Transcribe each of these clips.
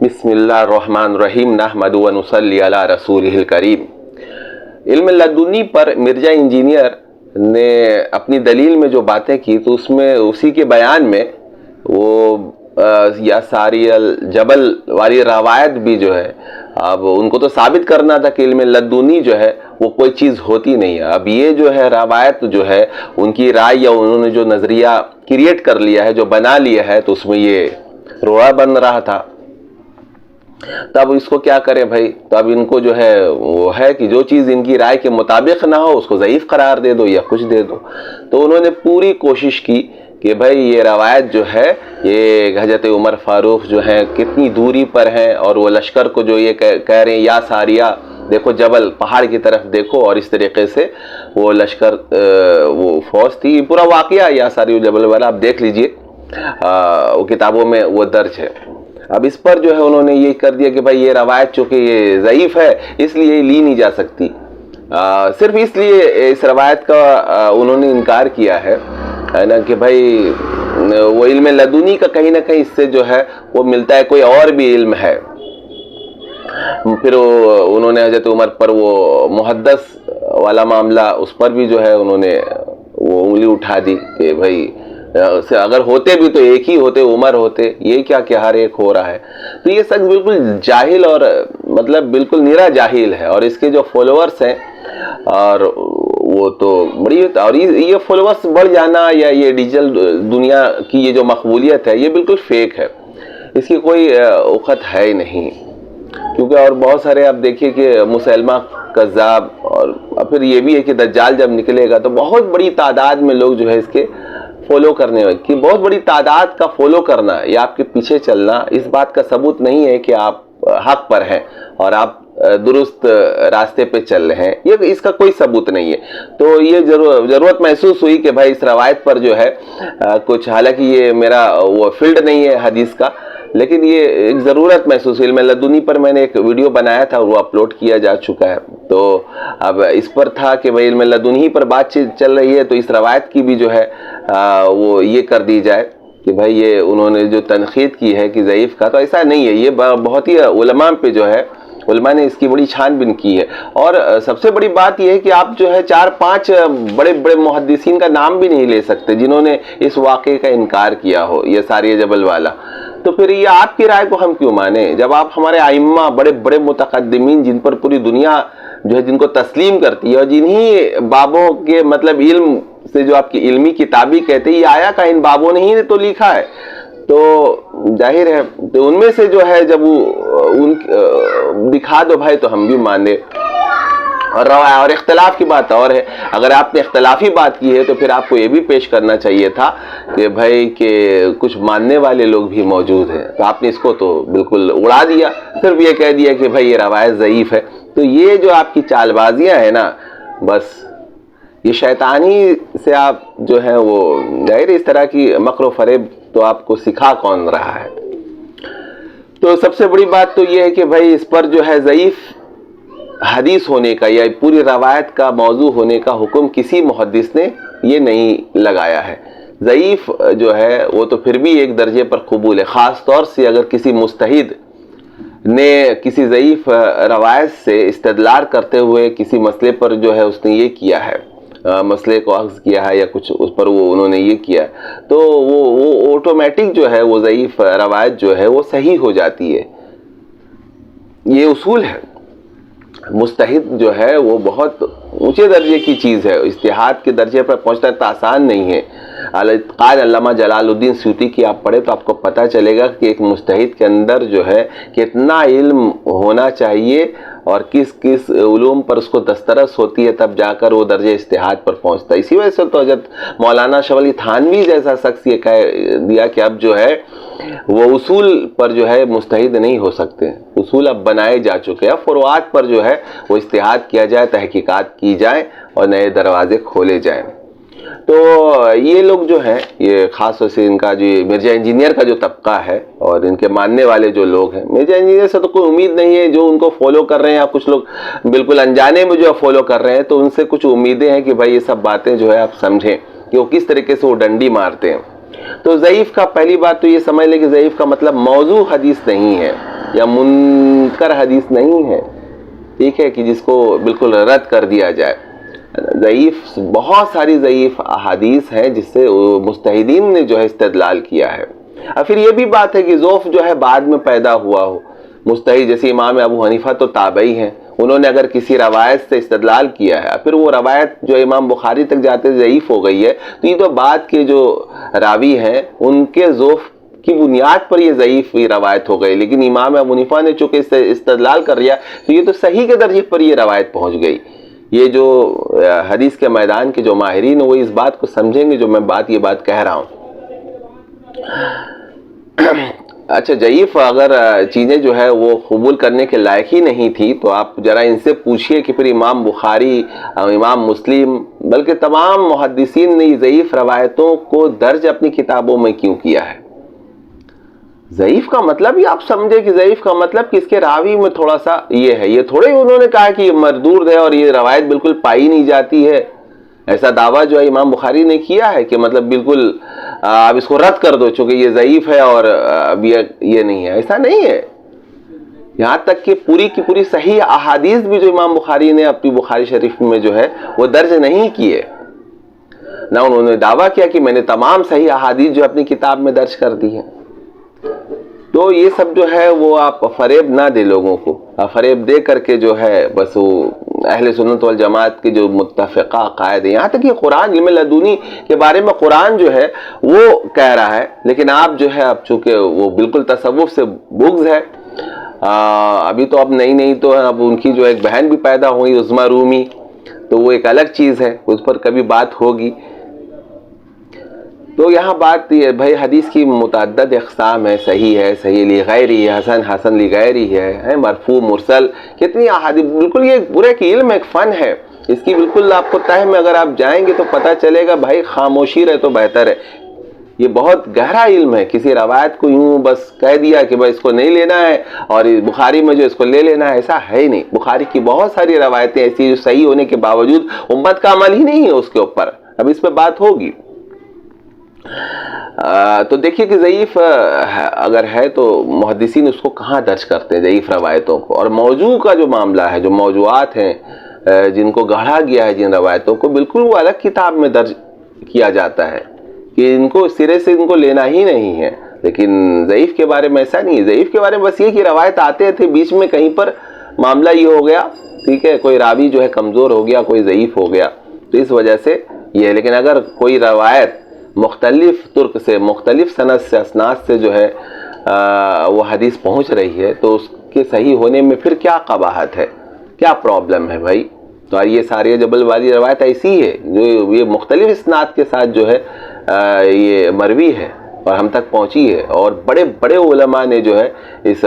بسم اللہ الرحمن الرحیم نحمدہ و نصلی علی رسولہ الکریم۔ علم لدنی پر مرزا انجینئر نے اپنی دلیل میں جو باتیں کی تو اس میں اسی کے بیان میں وہ یا ساری الجبل والی روایت بھی جو ہے، اب ان کو تو ثابت کرنا تھا کہ علم لدنی جو ہے وہ کوئی چیز ہوتی نہیں ہے۔ اب یہ جو ہے روایت جو ہے ان کی رائے یا انہوں نے جو نظریہ کریٹ کر لیا ہے، جو بنا لیا ہے، تو اس میں یہ روڑا بن رہا تھا۔ تب اس کو کیا کریں بھائی؟ تو اب ان کو جو ہے وہ ہے کہ جو چیز ان کی رائے کے مطابق نہ ہو اس کو ضعیف قرار دے دو یا کچھ دے دو۔ تو انہوں نے پوری کوشش کی کہ بھائی یہ روایت جو ہے یہ حضرت عمر فاروق جو ہیں کتنی دوری پر ہیں، اور وہ لشکر کو جو یہ کہہ رہے ہیں یا ساریہ دیکھو جبل پہاڑ کی طرف دیکھو، اور اس طریقے سے وہ لشکر وہ فوج تھی۔ پورا واقعہ یا ساری جبل والا آپ دیکھ لیجئے، وہ کتابوں میں وہ درج ہے۔ اب اس پر جو ہے انہوں نے یہ کر دیا کہ بھائی یہ روایت چونکہ یہ ضعیف ہے اس لیے یہ لی نہیں جا سکتی۔ صرف اس لیے اس روایت کا انہوں نے انکار کیا ہے نا کہ بھائی وہ علم لدنی کا کہیں نہ کہیں اس سے جو ہے وہ ملتا ہے، کوئی اور بھی علم ہے۔ پھر انہوں نے حضرت عمر پر وہ محدث والا معاملہ، اس پر بھی جو ہے انہوں نے وہ انگلی اٹھا دی کہ بھائی اگر ہوتے بھی تو ایک ہی ہوتے، عمر ہوتے، یہ کیا کہ ہر ایک ہو رہا ہے۔ تو یہ شخص بالکل جاہل اور مطلب بالکل نیرا جاہل ہے، اور اس کے جو فالوورز ہیں اور وہ تو بڑی، اور یہ فالوورز بڑھ جانا یا یہ ڈیجیٹل دنیا کی یہ جو مقبولیت ہے یہ بالکل فیک ہے، اس کی کوئی اوقت ہے ہی نہیں۔ کیونکہ اور بہت سارے آپ دیکھیے کہ مسلمہ کذاب، اور پھر یہ بھی ہے کہ دجال جب نکلے گا تو بہت بڑی تعداد میں لوگ جو ہے اس کے فالو کرنے کی، بہت بڑی تعداد کا فالو کرنا یا آپ کے پیچھے چلنا اس بات کا ثبوت نہیں ہے کہ آپ حق پر ہیں اور آپ درست راستے پہ چل رہے ہیں، یہ اس کا کوئی ثبوت نہیں ہے۔ تو یہ ضرورت محسوس ہوئی کہ بھائی اس روایت پر جو ہے کچھ، حالانکہ یہ میرا وہ فیلڈ نہیں ہے حدیث کا، لیکن یہ ایک ضرورت محسوس ہوئی۔ علم لدنی پر میں نے ایک ویڈیو بنایا تھا، وہ اپلوڈ کیا جا چکا ہے۔ تو اب اس پر تھا کہ بھائی علم لدنی پر بات چل رہی ہے تو اس روایت کی بھی جو ہے وہ یہ کر دی جائے کہ بھائی یہ انہوں نے جو تنقید کی ہے کہ ضعیف کا، تو ایسا نہیں ہے۔ یہ بہت ہی علماء پہ جو ہے، علماء نے اس کی بڑی چھان بین کی ہے۔ اور سب سے بڑی بات یہ ہے کہ آپ جو ہے 4-5 بڑے بڑے محدثین کا نام بھی نہیں لے سکتے جنہوں نے اس واقعے کا انکار کیا ہو، یہ ساریہ جبل والا۔ تو پھر یہ آپ کی رائے کو ہم کیوں مانیں جب آپ ہمارے ائمہ بڑے بڑے متقدمین جن پر پوری دنیا جو ہے جن کو تسلیم کرتی ہے، اور جنہی بابوں کے مطلب علم سے جو آپ کی علمی کتابی کہتے ہیں، یہ آیا کا ان بابوں نے ہی تو لکھا ہے، تو ظاہر ہے تو ان میں سے جو ہے جب ان دکھا دو بھائی تو ہم بھی مان لیں۔ اور اختلاف کی بات اور ہے، اگر آپ نے اختلافی بات کی ہے تو پھر آپ کو یہ بھی پیش کرنا چاہیے تھا کہ بھائی کہ کچھ ماننے والے لوگ بھی موجود ہیں، تو آپ نے اس کو تو بالکل اڑا دیا، صرف یہ کہہ دیا کہ بھائی یہ روایت ضعیف ہے۔ تو یہ جو آپ کی چال بازیاں ہیں نا، بس یہ شیطانی سے آپ جو ہے وہ ظاہر اس طرح کی مکر و فریب تو آپ کو سکھا کون رہا ہے۔ تو سب سے بڑی بات تو یہ ہے کہ بھائی اس پر جو ہے ضعیف حدیث ہونے کا یا پوری روایت کا موضوع ہونے کا حکم کسی محدث نے یہ نہیں لگایا ہے۔ ضعیف جو ہے وہ تو پھر بھی ایک درجے پر قبول ہے، خاص طور سے اگر کسی مجتہد نے کسی ضعیف روایت سے استدلال کرتے ہوئے کسی مسئلے پر جو ہے اس نے یہ کیا ہے، مسئلے کو اخذ کیا ہے یا کچھ اس پر وہ انہوں نے یہ کیا ہے، تو وہ آٹومیٹک جو ہے وہ ضعیف روایت جو ہے وہ صحیح ہو جاتی ہے۔ یہ اصول ہے۔ مجتہد جو ہے وہ بہت اونچے درجے کی چیز ہے، اجتہاد کے درجے پر پہنچنا اتنا آسان نہیں ہے۔ قائل علامہ جلال الدین سیوطی کی آپ پڑھیں تو آپ کو پتہ چلے گا کہ ایک مجتہد کے اندر جو ہے کتنا علم ہونا چاہیے اور کس کس علوم پر اس کو دسترس ہوتی ہے، تب جا کر وہ درجہ اجتہاد پر پہنچتا ہے۔ اسی وجہ سے تو حضرت مولانا شاہ ولی تھانوی جیسا شخص یہ کہہ دیا کہ اب جو ہے وہ اصول پر جو ہے مجتہد نہیں ہو سکتے، اصول اب بنائے جا چکے ہیں، فروعات پر جو ہے وہ اجتہاد کیا جائے، تحقیقات کی جائیں اور نئے دروازے کھولے جائیں۔ تو یہ لوگ جو ہیں، یہ خاص طور سے ان کا جو مرزا انجینئر کا جو طبقہ ہے اور ان کے ماننے والے جو لوگ ہیں، مرزا انجینئر سے تو کوئی امید نہیں ہے، جو ان کو فالو کر رہے ہیں، آپ کچھ لوگ بالکل انجانے میں جو فالو کر رہے ہیں، تو ان سے کچھ امیدیں ہیں کہ بھائی یہ سب باتیں جو ہے آپ سمجھیں کہ وہ کس طریقے سے وہ ڈنڈی مارتے ہیں۔ تو ضعیف کا پہلی بات تو یہ سمجھ لیں کہ ضعیف کا مطلب موضوع حدیث نہیں ہے، یا منکر حدیث نہیں ہے، ٹھیک ہے، کہ جس کو بالکل رد کر دیا جائے۔ ضعیف بہت ساری ضعیف احادیث ہیں جس سے مجتہدین نے جو ہے استدلال کیا ہے۔ اور پھر یہ بھی بات ہے کہ ضعف جو ہے بعد میں پیدا ہوا ہو، مجتہد جیسے امام ابو حنیفہ تو تابعی ہیں، انہوں نے اگر کسی روایت سے استدلال کیا ہے، پھر وہ روایت جو امام بخاری تک جاتے ضعیف ہو گئی ہے، تو یہ تو بعد کے جو راوی ہیں ان کے ضعف کی بنیاد پر یہ ضعیف روایت ہو گئی، لیکن امام ابو حنیفہ نے چونکہ اس سے استدلال کر لیا تو یہ تو صحیح کے درجے پر یہ روایت پہنچ گئی۔ یہ جو حدیث کے میدان کے جو ماہرین ہیں وہ اس بات کو سمجھیں گے جو میں یہ بات کہہ رہا ہوں۔ اچھا، ضعیف اگر چیزیں جو ہے وہ قبول کرنے کے لائق ہی نہیں تھی تو آپ ذرا ان سے پوچھئے کہ پھر امام بخاری، امام مسلم، بلکہ تمام محدثین نے ضعیف روایتوں کو درج اپنی کتابوں میں کیوں کیا ہے؟ ضعیف کا مطلب ہی آپ سمجھے کہ ضعیف کا مطلب کہ اس کے راوی میں تھوڑا سا یہ ہے، یہ تھوڑے انہوں نے کہا کہ یہ مردود ہے اور یہ روایت بالکل پائی نہیں جاتی ہے۔ ایسا دعویٰ جو ہے امام بخاری نے کیا ہے کہ مطلب بالکل آپ اس کو رد کر دو چونکہ یہ ضعیف ہے اور اب یہ نہیں ہے، ایسا نہیں ہے۔ یہاں تک کہ پوری کی پوری صحیح احادیث بھی جو امام بخاری نے اپنی بخاری شریف میں جو ہے وہ درج نہیں کیے، نہ انہوں نے دعویٰ کیا کہ میں نے تمام صحیح احادیث جو اپنی کتاب میں درج کر دی ہیں۔ تو یہ سب جو ہے وہ آپ فریب نہ دے لوگوں کو، فریب دے کر کے جو ہے بس وہ اہل سنت والجماعت کے جو متفقہ عقائد ہیں، یہاں تک کہ قرآن علم لدنی کے بارے میں قرآن جو ہے وہ کہہ رہا ہے، لیکن آپ جو ہے اب چونکہ وہ بالکل تصوف سے بغض ہے، ابھی تو اب نئی تو اب ان کی جو ایک بہن بھی پیدا ہوئی عظمیٰ رومی، تو وہ ایک الگ چیز ہے، اس پر کبھی بات ہوگی۔ تو یہاں بات یہ بھائی حدیث کی متعدد اقسام ہے، صحیح ہے، صحیح لغیری ہے، حسن لغیری ہے، مرفوع مرسل، کتنی احادیث، بالکل یہ پورے کی علم ایک فن ہے، اس کی بالکل آپ کو تہ میں اگر آپ جائیں گے تو پتہ چلے گا بھائی خاموشی رہے تو بہتر ہے۔ یہ بہت گہرا علم ہے، کسی روایت کو یوں بس کہہ دیا کہ بھائی اس کو نہیں لینا ہے اور بخاری میں جو اس کو لے لینا ہے، ایسا ہے ہی نہیں۔ بخاری کی بہت ساری روایتیں ایسی جو صحیح ہونے کے باوجود امت کا عمل ہی نہیں ہے اس کے اوپر، اب اس پہ بات ہوگی۔ تو دیکھیے کہ ضعیف اگر ہے تو محدثین اس کو کہاں درج کرتے ہیں ضعیف روایتوں کو، اور موضوع کا جو معاملہ ہے، جو موضوعات ہیں جن کو گڑھا گیا ہے جن روایتوں کو، بالکل وہ الگ کتاب میں درج کیا جاتا ہے کہ ان کو سرے سے ان کو لینا ہی نہیں ہے۔ لیکن ضعیف کے بارے میں ایسا نہیں ہے، ضعیف کے بارے میں بس یہ کہ روایت آتے تھے بیچ میں کہیں پر معاملہ یہ ہو گیا، ٹھیک ہے، کوئی راوی جو ہے کمزور ہو گیا، کوئی ضعیف ہو گیا، تو اس وجہ سے یہ ہے۔ لیکن اگر کوئی روایت مختلف ترک سے، مختلف سند سے، اسناد سے جو ہے وہ حدیث پہنچ رہی ہے تو اس کے صحیح ہونے میں پھر کیا قباحت ہے، کیا پرابلم ہے بھائی؟ تو یہ ساریہ جبل والی روایت ایسی ہے جو یہ مختلف اسناد کے ساتھ جو ہے یہ مروی ہے اور ہم تک پہنچی ہے، اور بڑے بڑے علماء نے جو ہے اس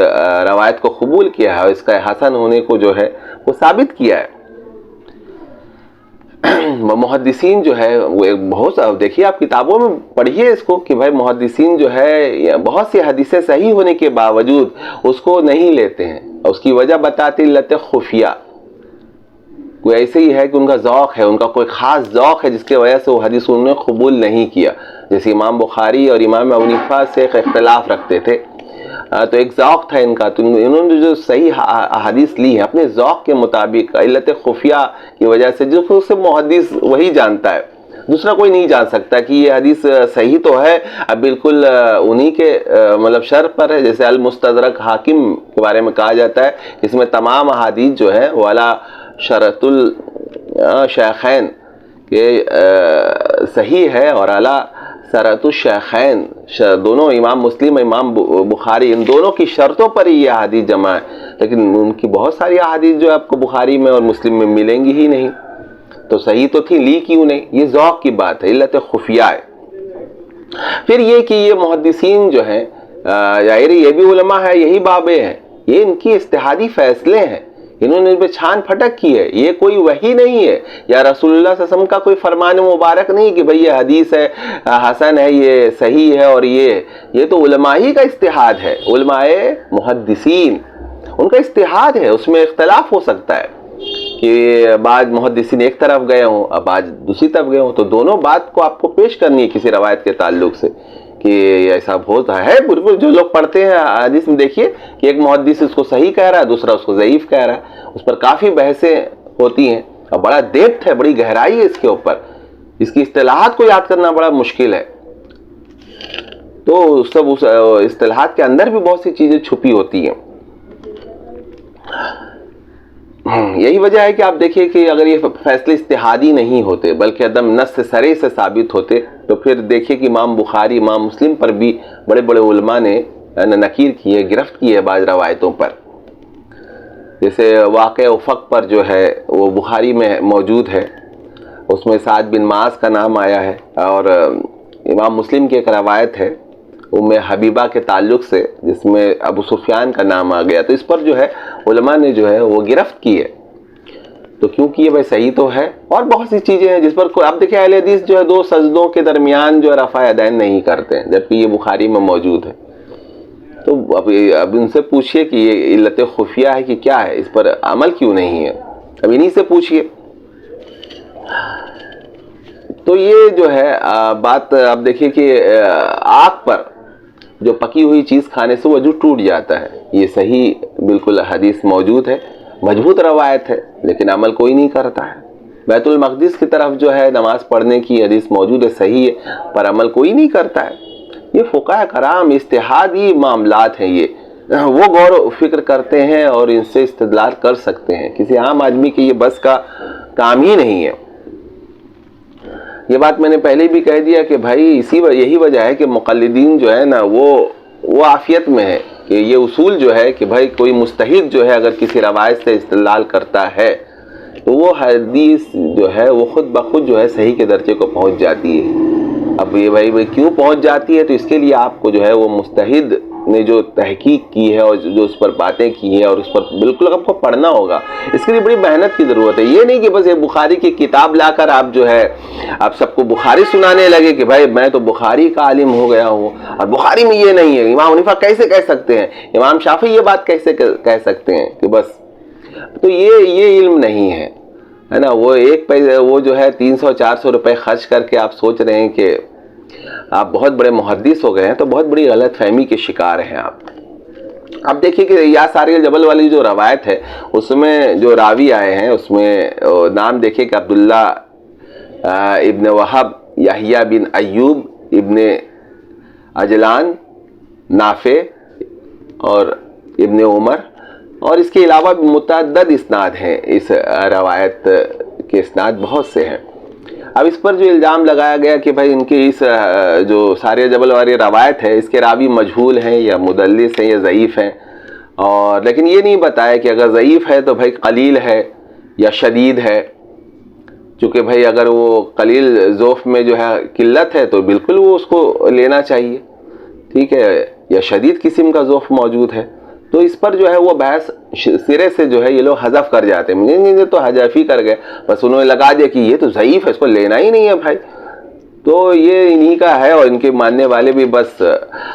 روایت کو قبول کیا ہے اور اس کا حسن ہونے کو جو ہے وہ ثابت کیا ہے۔ محدثین جو ہے وہ بہت دیکھیے، آپ کتابوں میں پڑھیے اس کو کہ بھائی محدثین جو ہے بہت سی حدیثیں صحیح ہونے کے باوجود اس کو نہیں لیتے ہیں، اس کی وجہ بتاتی علت خفیہ، کوئی ایسے ہی ہے کہ ان کا ذوق ہے، ان کا کوئی خاص ذوق ہے جس کی وجہ سے وہ حدیث انہوں نے قبول نہیں کیا۔ جیسے امام بخاری اور امام ابو حنیفہ سے ایک اختلاف رکھتے تھے، تو ایک ذوق تھا ان کا، تو انہوں نے جو صحیح احادیث لی ہے اپنے ذوق کے مطابق علت خفیہ کی وجہ سے، جس کو سے محدث وہی جانتا ہے، دوسرا کوئی نہیں جان سکتا کہ یہ حدیث صحیح تو ہے، اب بالکل انہی کے مطلب شرط پر ہے۔ جیسے المستدرک حاکم کے بارے میں کہا جاتا ہے اس میں تمام احادیث جو ہے وہ علی شرط الشیخین کہ صحیح ہے، اور علی شرط الشیخین، دونوں امام مسلم امام بخاری ان دونوں کی شرطوں پر ہی یہ احادیث جمع ہے، لیکن ان کی بہت ساری احادیث جو آپ کو بخاری میں اور مسلم میں ملیں گی ہی نہیں، تو صحیح تو تھی، لی کیوں نہیں؟ یہ ذوق کی بات ہے، علت خفیہ ہے۔ پھر یہ کہ یہ محدثین جو ہیں ظاہر یہ بھی علماء ہے، یہی بابے ہیں، یہ ان کی اجتہادی فیصلے ہیں، انہوں نے ان پہ چھان پھٹک کی ہے، یہ کوئی وحی نہیں ہے یا رسول اللہ صلی اللہ علیہ وسلم کا کوئی فرمان مبارک نہیں کہ بھئی یہ حدیث ہے، حسن ہے، یہ صحیح ہے، اور یہ تو علماء ہی کا اجتہاد ہے، علماء محدثین ان کا اجتہاد ہے، اس میں اختلاف ہو سکتا ہے کہ بعض محدثین ایک طرف گئے ہوں، بعض دوسری طرف گئے ہوں، تو دونوں بات کو آپ کو پیش کرنی ہے کسی روایت کے تعلق سے کہ ایسا ہوتا ہے بالکل. جو لوگ پڑھتے ہیں حدیث میں دیکھیے کہ ایک محدث اس کو صحیح کہہ رہا ہے, دوسرا اس کو ضعیف کہہ رہا ہے, اس پر کافی بحثیں ہوتی ہیں اور بڑا ڈیپتھ ہے, بڑی گہرائی ہے اس کے اوپر, اس کی اصطلاحات کو یاد کرنا بڑا مشکل ہے. تو سب اس اصطلاحات کے اندر بھی بہت سی چیزیں چھپی ہوتی ہیں. یہی وجہ ہے کہ آپ دیکھیے کہ اگر یہ فیصلے اجتہادی نہیں ہوتے بلکہ عدم نص سے سرے سے ثابت ہوتے تو پھر دیکھیے کہ امام بخاری, امام مسلم پر بھی بڑے بڑے علماء نے نکیر کی ہے, گرفت کی ہے بعض روایتوں پر. جیسے واقع افق پر جو ہے وہ بخاری میں موجود ہے, اس میں سعد بن معاذ کا نام آیا ہے, اور امام مسلم کی ایک روایت ہے ام حبیبہ کے تعلق سے جس میں ابو سفیان کا نام آ گیا. تو اس پر جو ہے علماء نے جو ہے وہ گرفت کی ہے. تو کیونکہ یہ بھائی صحیح تو ہے, اور بہت سی چیزیں ہیں جس پر اب دیکھیں اہل حدیث جو ہے 2 سجدوں کے درمیان جو ہے رفع یدین نہیں کرتے ہیں, جبکہ یہ بخاری میں موجود ہے. تو اب ان سے پوچھئے کہ یہ علت خفیہ ہے کہ کیا ہے, اس پر عمل کیوں نہیں ہے, اب انہی سے پوچھئے. تو یہ جو ہے بات اب دیکھیے کہ آگ پر جو پکی ہوئی چیز کھانے سے وضو ٹوٹ جاتا ہے, یہ صحیح بالکل حدیث موجود ہے, مضبوط روایت ہے, لیکن عمل کوئی نہیں کرتا ہے. بیت المقدس کی طرف جو ہے نماز پڑھنے کی حدیث موجود ہے, صحیح ہے, پر عمل کوئی نہیں کرتا ہے. یہ فقہاء کرام اجتہادی معاملات ہیں, یہ وہ غور و فکر کرتے ہیں اور ان سے استدلال کر سکتے ہیں. کسی عام آدمی کے یہ بس کا کام ہی نہیں ہے. یہ بات میں نے پہلے بھی کہہ دیا کہ بھائی یہی وجہ ہے کہ مقلدین جو ہے نا وہ عافیت میں ہے کہ یہ اصول جو ہے کہ بھائی کوئی مجتہد جو ہے اگر کسی روایت سے استدلال کرتا ہے تو وہ حدیث جو ہے وہ خود بخود جو ہے صحیح کے درجے کو پہنچ جاتی ہے. اب یہ بھائی کیوں پہنچ جاتی ہے, تو اس کے لیے آپ کو جو ہے وہ مجتہد نے جو تحقیق کی ہے اور جو اس پر باتیں کی ہے اور اس پر بالکل آپ کو پڑھنا ہوگا. اس کے لیے بڑی محنت کی ضرورت ہے. یہ نہیں کہ بس یہ بخاری کی کتاب لا کر آپ جو ہے آپ سب کو بخاری سنانے لگے کہ بھائی میں تو بخاری کا عالم ہو گیا ہوں اور بخاری میں یہ نہیں ہے. امام حنیفہ کیسے کہہ سکتے ہیں, امام شافعی یہ بات کیسے کہہ سکتے ہیں کہ بس, تو یہ علم نہیں ہے نا. وہ ایک پیسے وہ جو ہے 300-400 روپے خرچ کر کے آپ سوچ رہے ہیں کہ آپ بہت بڑے محدث ہو گئے ہیں, تو بہت بڑی غلط فہمی کے شکار ہیں آپ. اب دیکھیے کہ یا ساری الجبل والی جو روایت ہے اس میں جو راوی آئے ہیں اس میں نام دیکھیے کہ عبداللہ ابن وہب, یحییٰ بن ایوب, ابن عجلان, نافع اور ابن عمر, اور اس کے علاوہ بھی متعدد اسناد ہیں. اس روایت کے اسناد بہت سے ہیں. اب اس پر جو الزام لگایا گیا کہ بھائی ان کی اس جو ساریہ جبل والی روایت ہے اس کے راوی مجہول ہیں یا مدلس ہیں یا ضعیف ہیں, اور لیکن یہ نہیں بتایا کہ اگر ضعیف ہے تو بھائی قلیل ہے یا شدید ہے. چونکہ بھائی اگر وہ قلیل ذوف میں جو ہے قلت ہے تو بالکل وہ اس کو لینا چاہیے, ٹھیک ہے, یا شدید قسم کا ذوف موجود ہے. تو اس پر جو ہے وہ بحث سرے سے جو ہے یہ لوگ حذف کر جاتے ہیں. یہ تو حذف ہی کر گئے, بس انہوں نے لگا دیا کہ یہ تو ضعیف ہے, اس کو لینا ہی نہیں ہے بھائی. تو یہ انہی کا ہے, اور ان کے ماننے والے بھی بس.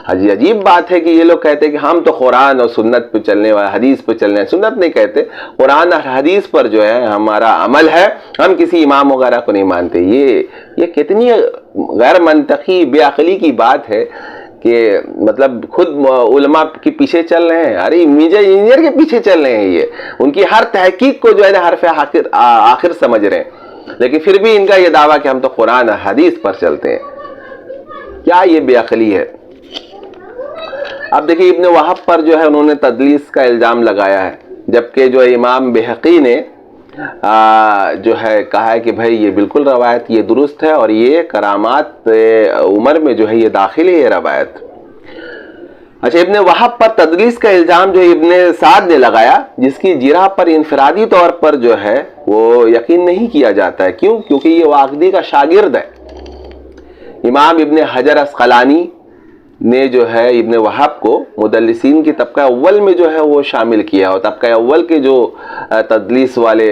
عجیب بات ہے کہ یہ لوگ کہتے ہیں کہ ہم تو قرآن اور سنت پہ چلنے والے, حدیث پہ چلنے, سنت نہیں کہتے, قرآن اور حدیث پر جو ہے ہمارا عمل ہے, ہم کسی امام وغیرہ کو نہیں مانتے. یہ کتنی غیر منطقی بے عقلی کی بات ہے کہ مطلب خود علماء کے پیچھے چل رہے ہیں. ارے انجینئر کے پیچھے چل رہے ہیں, یہ ان کی ہر تحقیق کو جو ہے حرف آخر سمجھ رہے ہیں, لیکن پھر بھی ان کا یہ دعویٰ کہ ہم تو قرآن حدیث پر چلتے ہیں. کیا یہ بے عقلی ہے. اب دیکھیں ابن وہب پر جو ہے انہوں نے تدلیس کا الزام لگایا ہے, جبکہ جو امام بہقی نے جو ہے کہا ہے کہ بھائی یہ بالکل روایت یہ درست ہے اور یہ کرامات عمر میں جو ہے یہ داخل ہے یہ روایت. اچھا, ابن وہب پر تدلیس کا الزام جو ابن سعد نے لگایا, جس کی جرح پر انفرادی طور پر جو ہے وہ یقین نہیں کیا جاتا ہے. کیوں؟ کیونکہ یہ واقدی کا شاگرد ہے. امام ابن حجر عسقلانی نے جو ہے ابن وہب کو مدلسین کی طبقہ اول میں جو ہے وہ شامل کیا, اور طبقہ اول کے جو تدلیس والے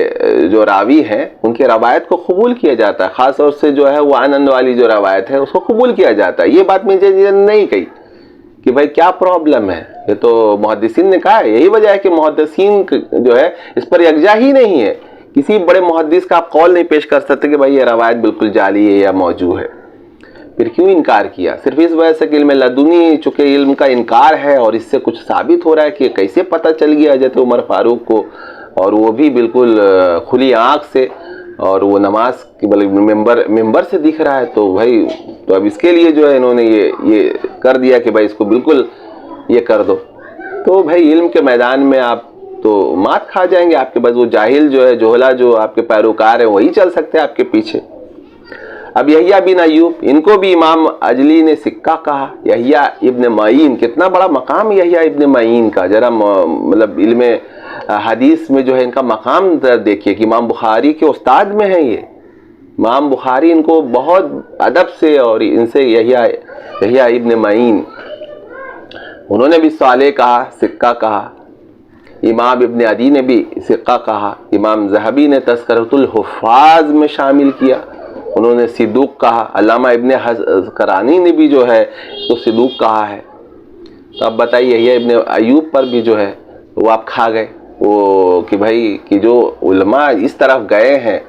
جو راوی ہیں ان کے روایت کو قبول کیا جاتا ہے. خاص طور سے جو ہے وہ آنند والی جو روایت ہے اس کو قبول کیا جاتا ہے. یہ بات مجھے نہیں کہی کہ بھائی کیا پرابلم ہے, یہ تو محدثین نے کہا ہے. یہی وجہ ہے کہ محدثین جو ہے اس پر یکجا ہی نہیں ہے. کسی بڑے محدث کا آپ قول نہیں پیش کر سکتے کہ بھائی یہ روایت بالکل جعلی ہے یا موضوع ہے. پھر کیوں انکار کیا؟ صرف اس وجہ سے کہ علم لدنی چونکہ علم کا انکار ہے اور اس سے کچھ ثابت ہو رہا ہے کہ کیسے پتہ چل گیا حضرت عمر فاروق کو، اور وہ بھی بالکل کھلی آنکھ سے، اور وہ نماز کی ممبر سے دکھ رہا ہے، تو بھائی تو اب اس کے لیے جو ہے انہوں نے یہ کر دیا کہ بھائی اس کو بالکل یہ کر دو۔ تو بھائی علم کے میدان میں آپ تو مات کھا جائیں گے، آپ کے بعد وہ جاہل جو ہے، جوہلا جو آپ کے پیروکار ہیں، وہی چل سکتے ہیں آپ کے پیچھے۔ اب یحییٰ بن ایوب، ان کو بھی امام عجلی نے سکہ کہا۔ یحییٰ ابن معین، کتنا بڑا مقام یحییٰ ابن معین کا، ذرا مطلب علم حدیث میں جو ہے ان کا مقام دیکھیے کہ امام بخاری کے استاد میں ہیں یہ۔ امام بخاری ان کو بہت ادب سے، اور ان سے یحییٰ ابن معین، انہوں نے بھی صالح کہا، سکہ کہا۔ امام ابن عدی نے بھی سکہ کہا۔ امام ذہبی نے تذکرۃ الحفاظ میں شامل کیا، انہوں نے صدوق کہا۔ علامہ ابن کرانی نے بھی جو ہے تو صدوق کہا ہے۔ تو اب بتائیے یحییٰ ابن ایوب پر بھی جو ہے وہ آپ کھا گئے، وہ کہ بھائی کہ جو علماء اس طرف گئے ہیں،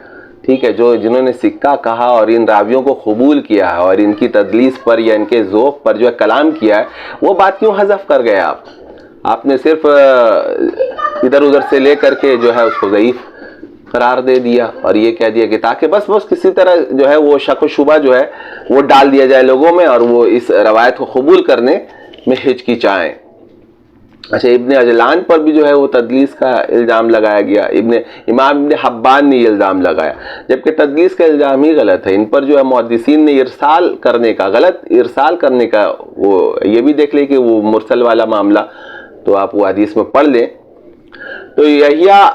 ٹھیک ہے، جنہوں نے سکہ کہا اور ان راویوں کو قبول کیا ہے اور ان کی تدلیس پر یا ان کے ذوق پر جو ہے کلام کیا ہے، وہ بات کیوں حذف کر گئے آپ نے صرف ادھر ادھر سے لے کر کے جو ہے اس کو ضعیف قرار دے دیا، اور یہ کہہ دیا کہ تاکہ بس کسی طرح جو ہے وہ شک و شبہ جو ہے وہ ڈال دیا جائے لوگوں میں، اور وہ اس روایت کو قبول کرنے میں ہچکچائیں۔ اچھا، ابن عجلان پر بھی جو ہے وہ تدلیس کا الزام لگایا گیا، امام ابن حبان نے یہ الزام لگایا، جبکہ تدلیس کا الزام ہی غلط ہے۔ ان پر جو ہے محدثین نے غلط ارسال کرنے کا وہ یہ بھی دیکھ لیں کہ وہ مرسل والا معاملہ تو آپ وہ حدیث میں پڑھ لیں۔ تو یحییٰ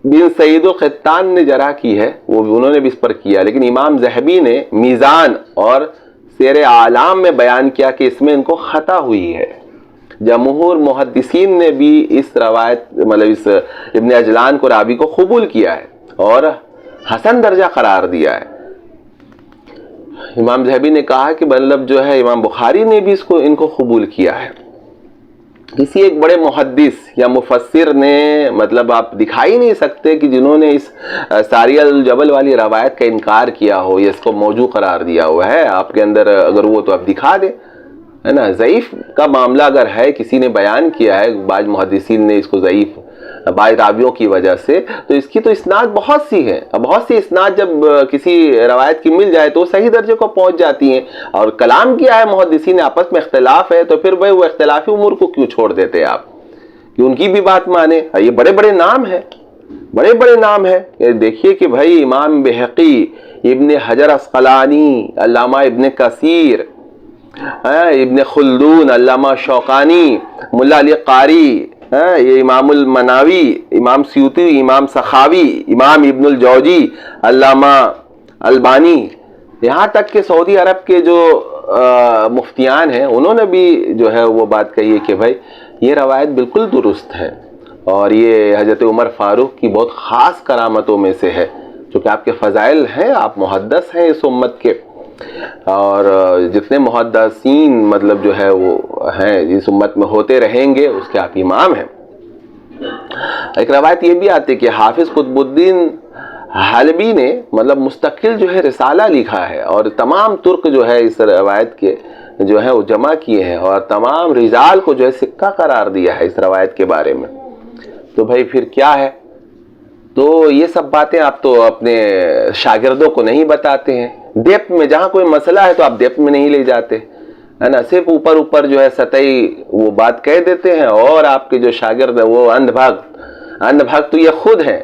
بن سعید القطان نے جرح کی ہے، انہوں نے بھی اس پر کیا، لیکن امام ذہبی نے میزان اور سیر اعلام میں بیان کیا کہ اس میں ان کو خطا ہوئی ہے۔ جمہور محدثین نے بھی اس روایت مطلب اس ابن عجلان کو راوی کو قبول کیا ہے اور حسن درجہ قرار دیا ہے۔ امام ذہبی نے کہا کہ مطلب جو ہے امام بخاری نے بھی ان کو قبول کیا ہے۔ کسی ایک بڑے محدث یا مفسر نے مطلب آپ دکھائی نہیں سکتے کہ جنہوں نے اس ساری الجبل والی روایت کا انکار کیا ہو یا اس کو موضوع قرار دیا ہوا ہے آپ کے اندر، اگر وہ تو آپ دکھا دیں، ہے نا۔ ضعیف کا معاملہ اگر ہے، کسی نے بیان کیا ہے، بعض محدثین نے اس کو ضعیف بعض راویوں کی وجہ سے، تو اس کی تو اسناد بہت سی ہیں، بہت سی اسناد جب کسی روایت کی مل جائے تو وہ صحیح درجے کو پہنچ جاتی ہیں، اور کلام کیا ہے محدثین آپس میں اختلاف ہے، تو پھر بھائی وہ اختلافی امور کو کیوں چھوڑ دیتے آپ کہ ان کی بھی بات مانیں؟ یہ بڑے بڑے نام ہیں، بڑے بڑے نام ہیں۔ دیکھیے کہ بھائی امام بہقی، ابن حجر عسقلانی، علامہ ابن کثیر، ابن خلدون، علامہ شوقانی، ملا علی قاری، یہ امام المناوی، امام سیوطی، امام سخاوی، امام ابن الجوزی، علامہ البانی، یہاں تک کہ سعودی عرب کے جو مفتیان ہیں انہوں نے بھی جو ہے وہ بات کہی ہے کہ بھائی یہ روایت بالکل درست ہے، اور یہ حضرت عمر فاروق کی بہت خاص کرامتوں میں سے ہے، چونکہ آپ کے فضائل ہیں، آپ محدث ہیں اس امت کے، اور جتنے محدثین مطلب جو ہے وہ ہیں اس امت میں ہوتے رہیں گے، اس کے آپ امام ہیں۔ ایک روایت یہ بھی آتی ہے کہ حافظ قطب الدین حلبی نے مطلب مستقل جو ہے رسالہ لکھا ہے، اور تمام ترک جو ہے اس روایت کے جو ہے وہ جمع کیے ہیں، اور تمام رجال کو جو ہے سکہ قرار دیا ہے اس روایت کے بارے میں۔ تو بھائی پھر کیا ہے؟ تو یہ سب باتیں آپ تو اپنے شاگردوں کو نہیں بتاتے ہیں، ڈیپتھ میں جہاں کوئی مسئلہ ہے تو آپ ڈیپتھ میں نہیں لے جاتے، ہے نا، صرف اوپر جو ہے سطحی وہ بات کہہ دیتے ہیں، اور آپ کے جو شاگرد ہیں وہ اندھ بھگت تو یہ خود ہیں،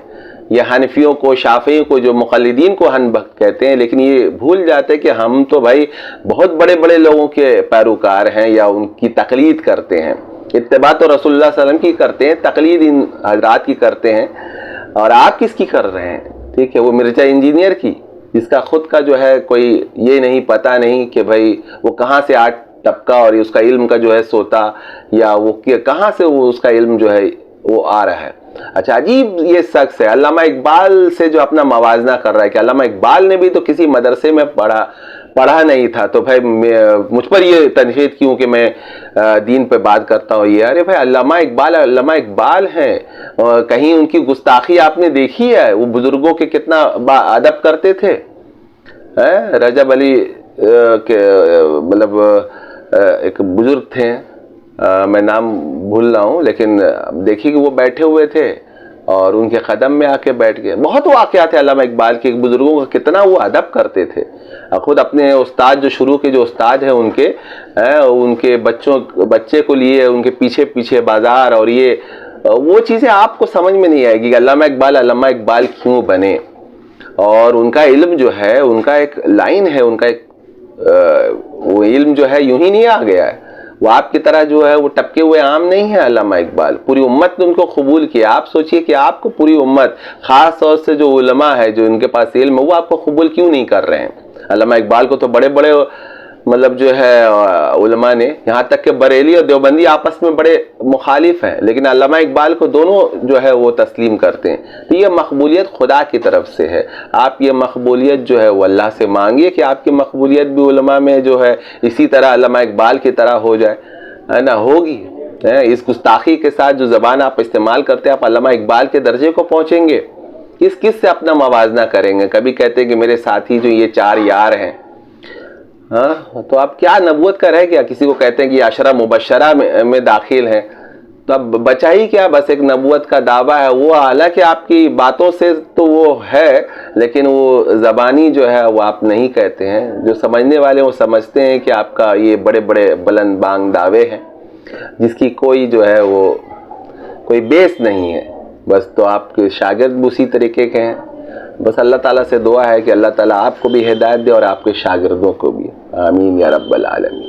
یہ حنفیوں کو، شافعیوں کو، جو مقلدین کو اندھ بھگت کہتے ہیں، لیکن یہ بھول جاتے کہ ہم تو بھائی بہت بڑے بڑے لوگوں کے پیروکار ہیں یا ان کی تقلید کرتے ہیں، اتباع تو رسول اللہ صلی اللہ علیہ وسلم کی کرتے ہیں، تقلید ان حضرات کی کرتے ہیں، اور آپ کس کی کر رہے ہیں؟ ٹھیک ہے، وہ مرزا انجینئر کی، جس کا خود کا جو ہے کوئی یہ نہیں پتہ نہیں کہ بھائی وہ کہاں سے آٹھ ٹپکا اور اس کا علم کا جو ہے سوتا، یا وہ کہاں سے وہ اس کا علم جو ہے وہ آ رہا ہے۔ اچھا، عجیب یہ شخص ہے علامہ اقبال سے جو اپنا موازنہ کر رہا ہے کہ علامہ اقبال نے بھی تو کسی مدرسے میں پڑھا نہیں تھا، تو بھائی مجھ پر یہ تنقید کیوں کہ میں دین پہ بات کرتا ہوں؟ یہ ارے بھائی علامہ اقبال ہیں، کہیں ان کی گستاخی آپ نے دیکھی ہے؟ وہ بزرگوں کے کتنا ادب کرتے تھے، رجب علی کہ مطلب ایک بزرگ تھے، میں نام بھول رہا ہوں، لیکن دیکھیے کہ وہ بیٹھے ہوئے تھے اور ان کے قدم میں آ کے بیٹھ گئے. بہت واقعات ہیں علامہ اقبال کے، بزرگوں کا کتنا وہ ادب کرتے تھے. خود اپنے استاد جو شروع کے جو استاد ہیں ان کے بچے کو لیے ان کے پیچھے پیچھے بازار، اور یہ وہ چیزیں آپ کو سمجھ میں نہیں آئے گی کہ علامہ اقبال کیوں بنے. اور ان کا علم جو ہے، ان کا ایک لائن ہے، ان کا ایک وہ علم جو ہے یوں ہی نہیں آ گیا ہے. وہ آپ کی طرح جو ہے وہ ٹپکے ہوئے عام نہیں ہے. علامہ اقبال پوری امت نے ان کو قبول کیا. آپ سوچئے کہ آپ کو پوری امت، خاص طور سے جو علماء ہے، جو ان کے پاس علم ہے، وہ آپ کو قبول کیوں نہیں کر رہے ہیں. علامہ اقبال کو تو بڑے بڑے مطلب جو ہے علماء نے، یہاں تک کہ بریلی اور دیوبندی آپس میں بڑے مخالف ہیں، لیکن علامہ اقبال کو دونوں جو ہے وہ تسلیم کرتے ہیں. تو یہ مقبولیت خدا کی طرف سے ہے. آپ یہ مقبولیت جو ہے وہ اللہ سے مانگیے کہ آپ کی مقبولیت بھی علماء میں جو ہے اسی طرح علامہ اقبال کی طرح ہو جائے، ہے نا. ہوگی. اس گستاخی کے ساتھ جو زبان آپ استعمال کرتے ہیں، آپ علامہ اقبال کے درجے کو پہنچیں گے. کس سے اپنا موازنہ کریں گے؟ کبھی کہتے ہیں کہ میرے ساتھی جو یہ 4 یار ہیں، ہاں، تو آپ کیا نبوت کا رہ گیا؟ کسی کو کہتے ہیں کہ یہ عشرہ مبشرہ میں داخل ہیں، تو اب بچا ہی کیا؟ بس ایک نبوت کا دعویٰ ہے. وہ حالانکہ آپ کی باتوں سے تو وہ ہے، لیکن وہ زبانی جو ہے وہ آپ نہیں کہتے ہیں. جو سمجھنے والے وہ سمجھتے ہیں کہ آپ کا یہ بڑے بڑے بلند بانگ دعوے ہیں جس کی کوئی جو ہے وہ کوئی بیس نہیں ہے. بس تو آپ کے شاگرد بھی اسی طریقے کے ہیں. بس اللہ تعالیٰ سے دعا ہے کہ اللہ تعالیٰ آپ کو بھی ہدایت دے اور آپ کے شاگردوں کو بھی. آمین یا رب العالمین.